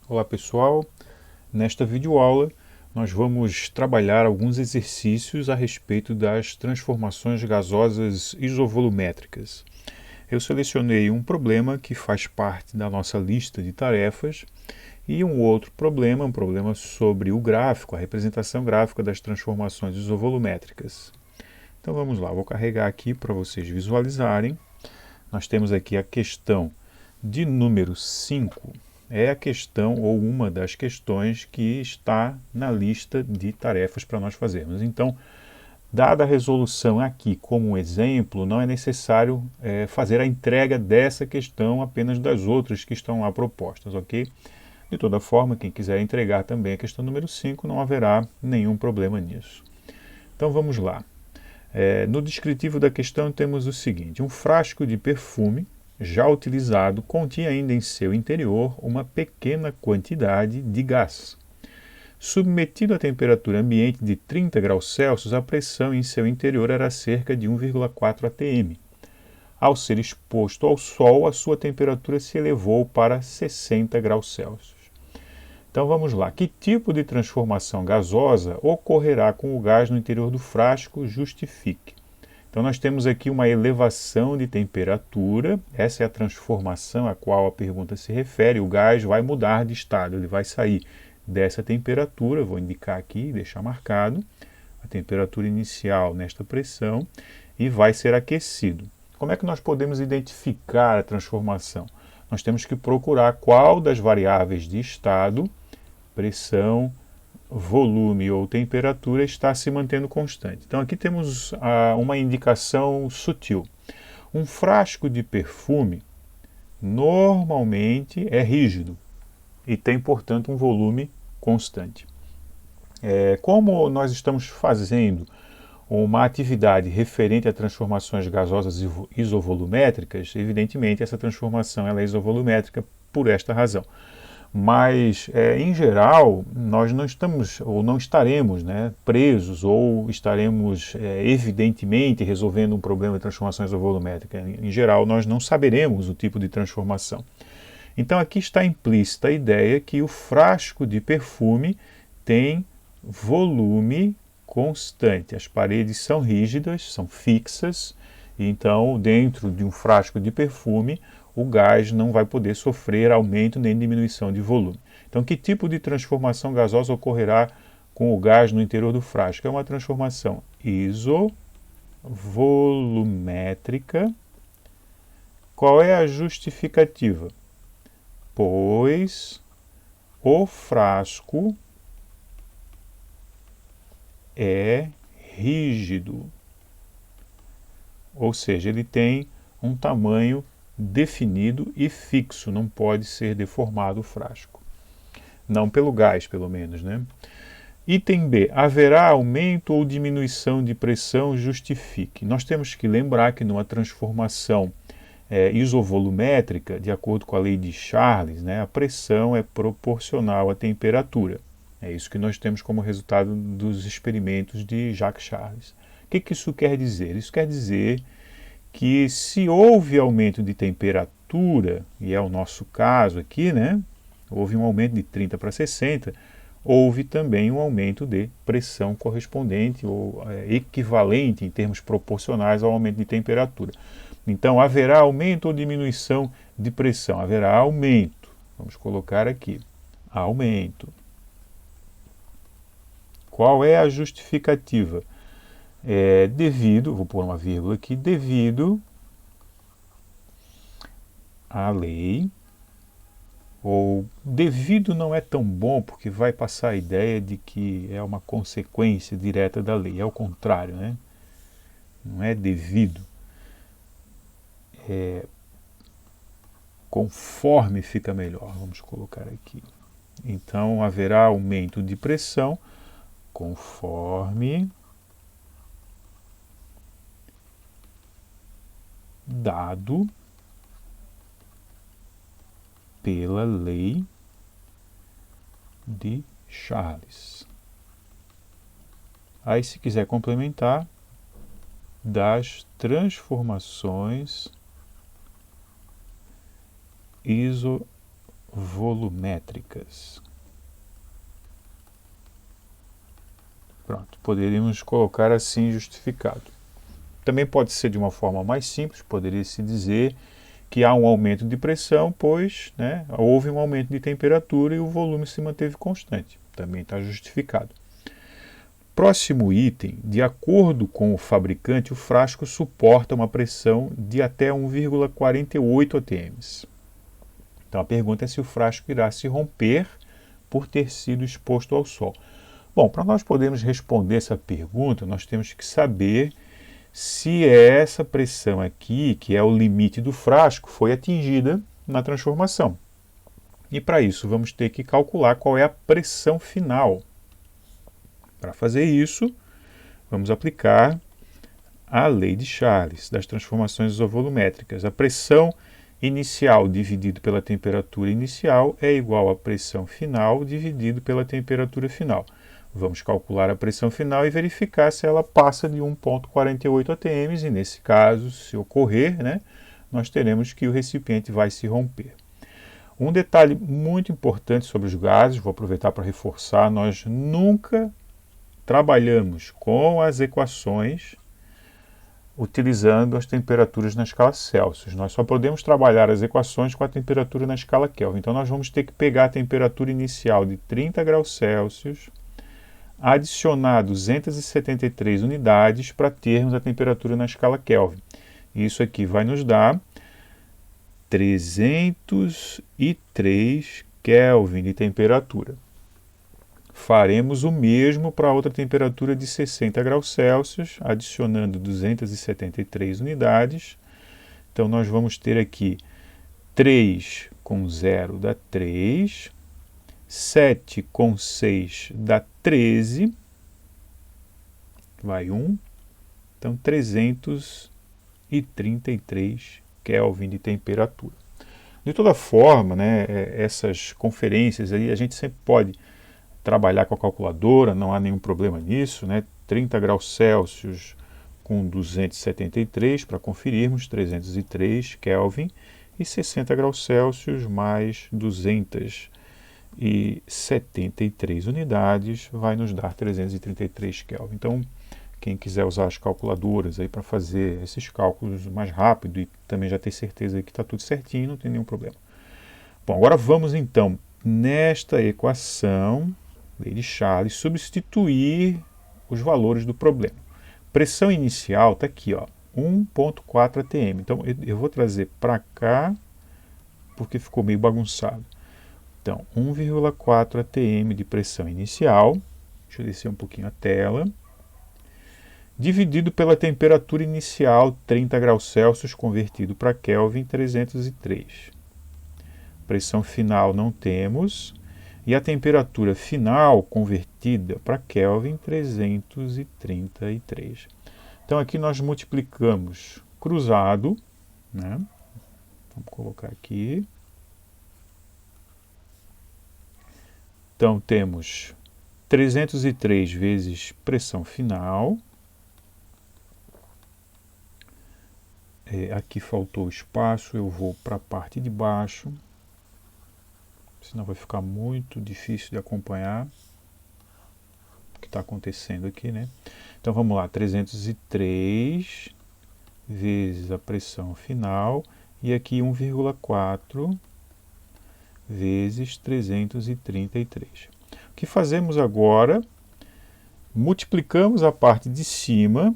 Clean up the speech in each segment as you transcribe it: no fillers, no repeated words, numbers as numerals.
Olá pessoal, nesta videoaula nós vamos trabalhar alguns exercícios a respeito das transformações gasosas isovolumétricas. Eu selecionei um problema que faz parte da nossa lista de tarefas e um outro problema, um problema sobre o gráfico, a representação gráfica das transformações isovolumétricas. Então vamos lá, vou carregar aqui para vocês visualizarem. Nós temos aqui a questão de número 5, é a questão ou uma das questões que está na lista de tarefas para nós fazermos. Então, dada a resolução aqui como exemplo, não é necessário fazer a entrega dessa questão, apenas das outras que estão lá propostas, ok? De toda forma, quem quiser entregar também a questão número 5, não haverá nenhum problema nisso. Então vamos lá. No descritivo da questão temos o seguinte: um frasco de perfume já utilizado continha ainda em seu interior uma pequena quantidade de gás. Submetido à temperatura ambiente de 30 graus Celsius, a pressão em seu interior era cerca de 1,4 atm. Ao ser exposto ao sol, a sua temperatura se elevou para 60 graus Celsius. Então vamos lá. Que tipo de transformação gasosa ocorrerá com o gás no interior do frasco? Justifique. Então nós temos aqui uma elevação de temperatura, essa é a transformação a qual a pergunta se refere. O gás vai mudar de estado, ele vai sair dessa temperatura, vou indicar aqui, deixar marcado, a temperatura inicial nesta pressão, e vai ser aquecido. Como é que nós podemos identificar a transformação? Nós temos que procurar qual das variáveis de estado, pressão, volume ou temperatura está se mantendo constante. Então aqui temos uma indicação sutil. Um frasco de perfume normalmente é rígido e tem, portanto, um volume constante. Como nós estamos fazendo uma atividade referente a transformações gasosas isovolumétricas, evidentemente essa transformação ela é isovolumétrica por esta razão. Mas, em geral, nós não estamos ou não estaremos presos ou estaremos evidentemente resolvendo um problema de transformação isovolumétrica. Em geral, nós não saberemos o tipo de transformação. Então, aqui está implícita a ideia que o frasco de perfume tem volume constante. As paredes são rígidas, são fixas, e então, dentro de um frasco de perfume, o gás não vai poder sofrer aumento nem diminuição de volume. Então, que tipo de transformação gasosa ocorrerá com o gás no interior do frasco? É uma transformação isovolumétrica. Qual é a justificativa? Pois o frasco é rígido, ou seja, ele tem um tamanho definido e fixo, não pode ser deformado o frasco. Não pelo gás, pelo menos, Item B. Haverá aumento ou diminuição de pressão? Justifique. Nós temos que lembrar que numa transformação isovolumétrica, de acordo com a lei de Charles, a pressão é proporcional à temperatura. É isso que nós temos como resultado dos experimentos de Jacques Charles. O que isso quer dizer? Isso quer dizer que se houve aumento de temperatura, e é o nosso caso aqui, houve um aumento de 30 para 60, houve também um aumento de pressão correspondente ou equivalente em termos proporcionais ao aumento de temperatura. Então, haverá aumento ou diminuição de pressão? Haverá aumento. Vamos colocar aqui, aumento. Qual é a justificativa? Devido, vou pôr uma vírgula aqui, devido à lei, ou devido não é tão bom porque vai passar a ideia de que é uma consequência direta da lei, é o contrário, Não é devido. Conforme fica melhor, vamos colocar aqui. Então haverá aumento de pressão conforme dado pela lei de Charles. Aí, se quiser complementar, das transformações volumétricas. Pronto, poderíamos colocar assim justificado. Também pode ser de uma forma mais simples, poderia-se dizer que há um aumento de pressão, pois houve um aumento de temperatura e o volume se manteve constante. Também está justificado. Próximo item, de acordo com o fabricante, o frasco suporta uma pressão de até 1,48 atm. Então a pergunta é se o frasco irá se romper por ter sido exposto ao sol. Bom, para nós podermos responder essa pergunta, nós temos que saber se essa pressão aqui, que é o limite do frasco, foi atingida na transformação. E para isso vamos ter que calcular qual é a pressão final. Para fazer isso, vamos aplicar a lei de Charles, das transformações isovolumétricas. A pressão inicial dividido pela temperatura inicial é igual à pressão final dividido pela temperatura final. Vamos calcular a pressão final e verificar se ela passa de 1,48 atm, e nesse caso, se ocorrer, nós teremos que o recipiente vai se romper. Um detalhe muito importante sobre os gases, vou aproveitar para reforçar, nós nunca trabalhamos com as equações utilizando as temperaturas na escala Celsius. Nós só podemos trabalhar as equações com a temperatura na escala Kelvin. Então nós vamos ter que pegar a temperatura inicial de 30 graus Celsius, adicionar 273 unidades para termos a temperatura na escala Kelvin. Isso aqui vai nos dar 303 Kelvin de temperatura. Faremos o mesmo para outra temperatura de 60 graus Celsius, adicionando 273 unidades. Então nós vamos ter aqui 3 com 0 dá 3, 7 com 6 dá 13, vai 1, então 333 Kelvin de temperatura. De toda forma, essas conferências aí a gente sempre pode trabalhar com a calculadora, não há nenhum problema nisso, 30 graus Celsius com 273 para conferirmos, 303 Kelvin, e 60 graus Celsius mais 273 unidades vai nos dar 333 Kelvin. Então, quem quiser usar as calculadoras aí para fazer esses cálculos mais rápido e também já ter certeza que está tudo certinho, não tem nenhum problema. Bom, agora vamos então nesta equação, lei de Charles, substituir os valores do problema. Pressão inicial está aqui, 1,4 atm. Então eu vou trazer para cá porque ficou meio bagunçado. Então 1,4 atm de pressão inicial, deixa eu descer um pouquinho a tela, dividido pela temperatura inicial, 30 graus Celsius, convertido para Kelvin, 303. Pressão final não temos, e a temperatura final convertida para Kelvin, 333. Então aqui nós multiplicamos cruzado, vamos colocar aqui. Então temos 303 vezes pressão final. Aqui faltou espaço, eu vou para a parte de baixo, senão vai ficar muito difícil de acompanhar o que está acontecendo aqui, Então vamos lá, 303 vezes a pressão final, e aqui 1,4 vezes 333. O que fazemos agora? Multiplicamos a parte de cima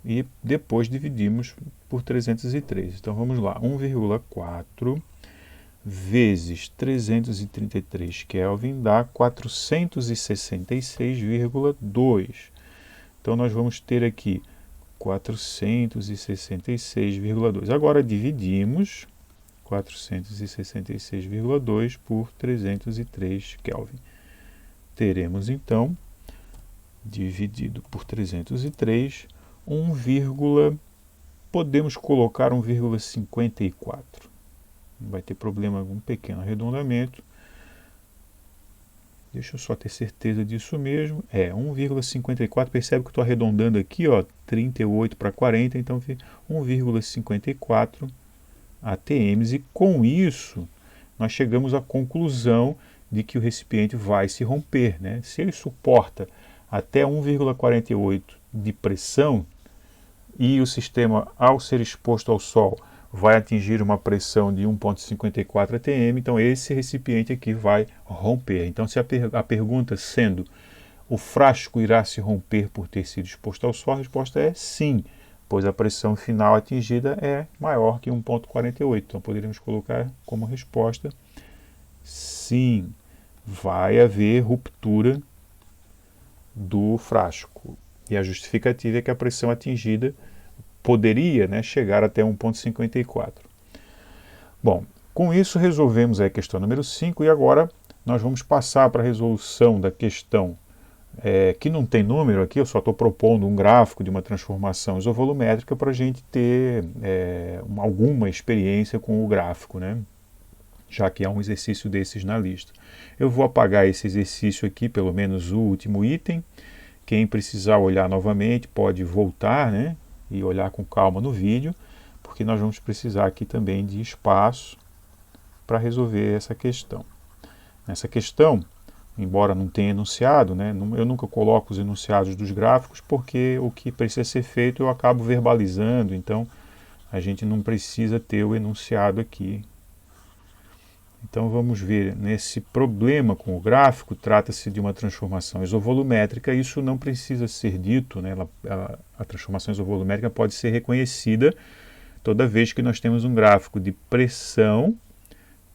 e depois dividimos por 303. Então vamos lá, 1,4 vezes 333 Kelvin dá 466,2. Então nós vamos ter aqui 466,2. Agora dividimos 466,2 por 303 Kelvin. Teremos então, dividido por 303, podemos colocar 1,54. Não vai ter problema, um pequeno arredondamento. Deixa eu só ter certeza disso mesmo. 1,54, percebe que eu estou arredondando aqui, 38 para 40, então 1,54 atms, e com isso nós chegamos à conclusão de que o recipiente vai se romper, né? Se ele suporta até 1,48 de pressão e o sistema, ao ser exposto ao sol, vai atingir uma pressão de 1,54 atm, então esse recipiente aqui vai romper. Então, se a pergunta sendo, o frasco irá se romper por ter sido exposto ao sol, a resposta é sim, pois a pressão final atingida é maior que 1,48. Então, poderíamos colocar como resposta, sim, vai haver ruptura do frasco. E a justificativa é que a pressão atingida poderia, né, chegar até 1,54. Bom, com isso resolvemos a questão número 5 e agora nós vamos passar para a resolução da questão que não tem número aqui, eu só estou propondo um gráfico de uma transformação isovolumétrica para a gente ter alguma experiência com o gráfico, né? Já que há um exercício desses na lista. Eu vou apagar esse exercício aqui, pelo menos o último item. Quem precisar olhar novamente pode voltar, né, e olhar com calma no vídeo, porque nós vamos precisar aqui também de espaço para resolver essa questão. Nessa questão, embora não tenha enunciado, né, eu nunca coloco os enunciados dos gráficos, porque o que precisa ser feito eu acabo verbalizando, então a gente não precisa ter o enunciado aqui. Então vamos ver, nesse problema com o gráfico, trata-se de uma transformação isovolumétrica, isso não precisa ser dito, né? A transformação isovolumétrica pode ser reconhecida toda vez que nós temos um gráfico de pressão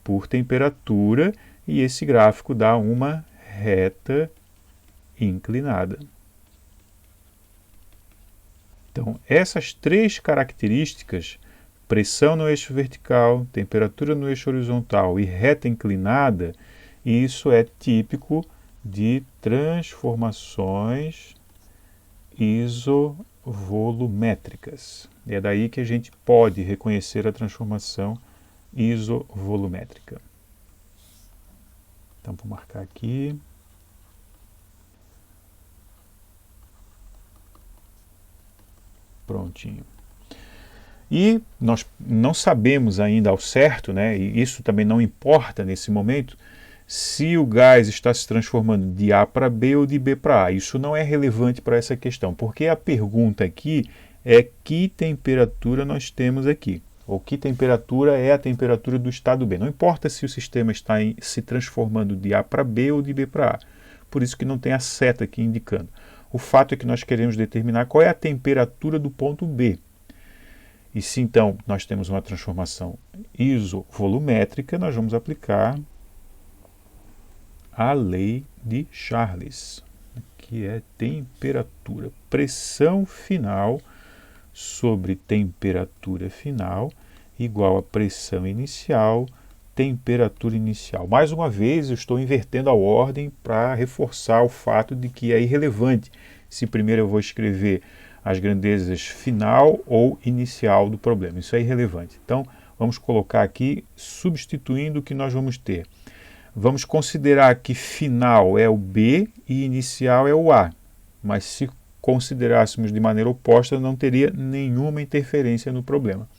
por temperatura e esse gráfico dá uma reta inclinada. Então, essas três características, pressão no eixo vertical, temperatura no eixo horizontal e reta inclinada, isso é típico de transformações isovolumétricas. É daí que a gente pode reconhecer a transformação isovolumétrica. Então, vou marcar aqui. Prontinho. E nós não sabemos ainda ao certo, né, e isso também não importa nesse momento, se o gás está se transformando de A para B ou de B para A. Isso não é relevante para essa questão, porque a pergunta aqui é que temperatura nós temos aqui, ou que temperatura é a temperatura do estado B. Não importa se o sistema está se transformando de A para B ou de B para A. Por isso que não tem a seta aqui indicando. O fato é que nós queremos determinar qual é a temperatura do ponto B. E se então nós temos uma transformação isovolumétrica, nós vamos aplicar a lei de Charles, que é temperatura, pressão final sobre temperatura final igual a pressão inicial, temperatura inicial. Mais uma vez, eu estou invertendo a ordem para reforçar o fato de que é irrelevante se primeiro eu vou escrever as grandezas final ou inicial do problema. Isso é irrelevante. Então, vamos colocar aqui, substituindo o que nós vamos ter. Vamos considerar que final é o B e inicial é o A. Mas se considerássemos de maneira oposta, não teria nenhuma interferência no problema.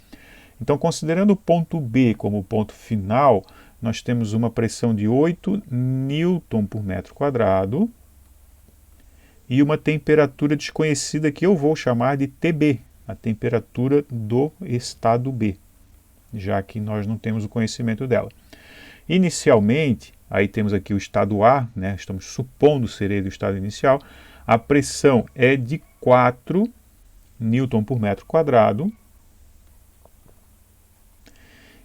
Então, considerando o ponto B como ponto final, nós temos uma pressão de 8 newton por metro quadrado, e uma temperatura desconhecida que eu vou chamar de TB, a temperatura do estado B, já que nós não temos o conhecimento dela. Inicialmente, aí temos aqui o estado A, né, estamos supondo ser ele o estado inicial, a pressão é de 4 newton por metro quadrado,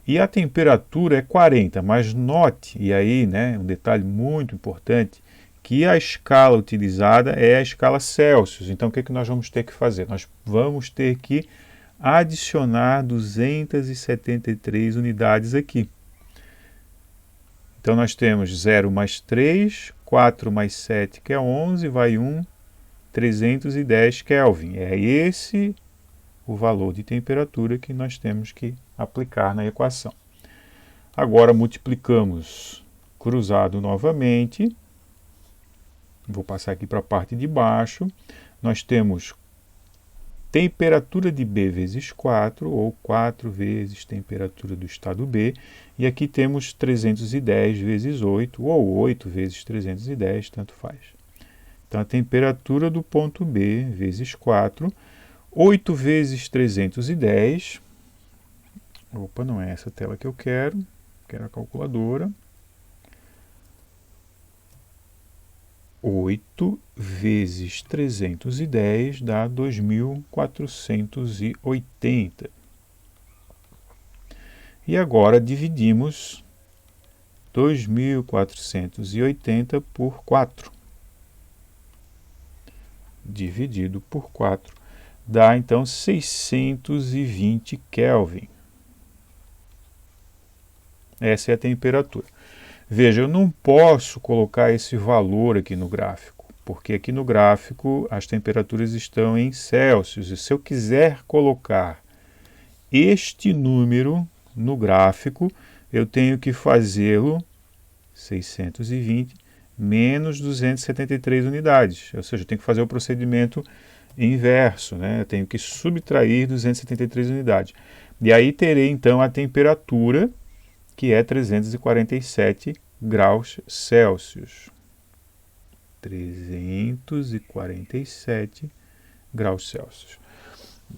e a temperatura é 40, mas note, e aí, né, um detalhe muito importante, que a escala utilizada é a escala Celsius. Então, o que nós vamos ter que fazer? Nós vamos ter que adicionar 273 unidades aqui. Então, nós temos 0 mais 3, 4 mais 7, que é 11, vai 1, 310 Kelvin. É esse o valor de temperatura que nós temos que aplicar na equação. Agora, multiplicamos cruzado novamente. Vou passar aqui para a parte de baixo. Nós temos temperatura de B vezes 4, ou 4 vezes temperatura do estado B, e aqui temos 310 vezes 8, ou 8 vezes 310, tanto faz. Então, a temperatura do ponto B vezes 4, 8 vezes 310, opa, não é essa tela que eu quero a calculadora. 8 vezes 310 dá 2.480. E agora dividimos 2.480 por 4. Dividido por 4 dá então 620 Kelvin. Essa é a temperatura. Veja, eu não posso colocar esse valor aqui no gráfico, porque aqui no gráfico as temperaturas estão em Celsius. E se eu quiser colocar este número no gráfico, eu tenho que fazê-lo 620 menos 273 unidades. Ou seja, eu tenho que fazer o procedimento inverso, né? Eu tenho que subtrair 273 unidades. E aí terei então a temperatura, que é 347 graus Celsius. 347 graus Celsius.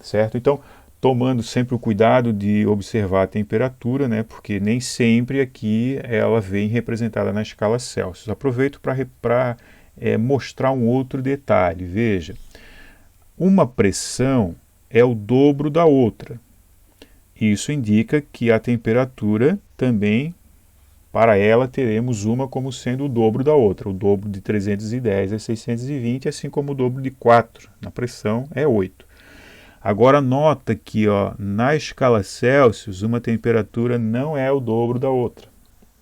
Certo? Então, tomando sempre o cuidado de observar a temperatura, né, porque nem sempre aqui ela vem representada na escala Celsius. Aproveito para mostrar um outro detalhe. Veja, uma pressão é o dobro da outra. Isso indica que a temperatura também, para ela, teremos uma como sendo o dobro da outra. O dobro de 310 é 620, assim como o dobro de 4 na pressão é 8. Agora nota que na escala Celsius uma temperatura não é o dobro da outra.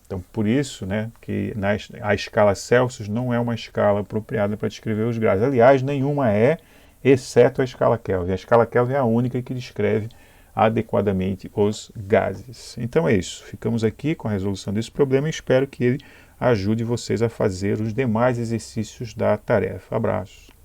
Então por isso, né, que a escala Celsius não é uma escala apropriada para descrever os gases. Aliás, nenhuma é, exceto a escala Kelvin. A escala Kelvin é a única que descreve adequadamente os gases. Então é isso. Ficamos aqui com a resolução desse problema e espero que ele ajude vocês a fazer os demais exercícios da tarefa. Abraços.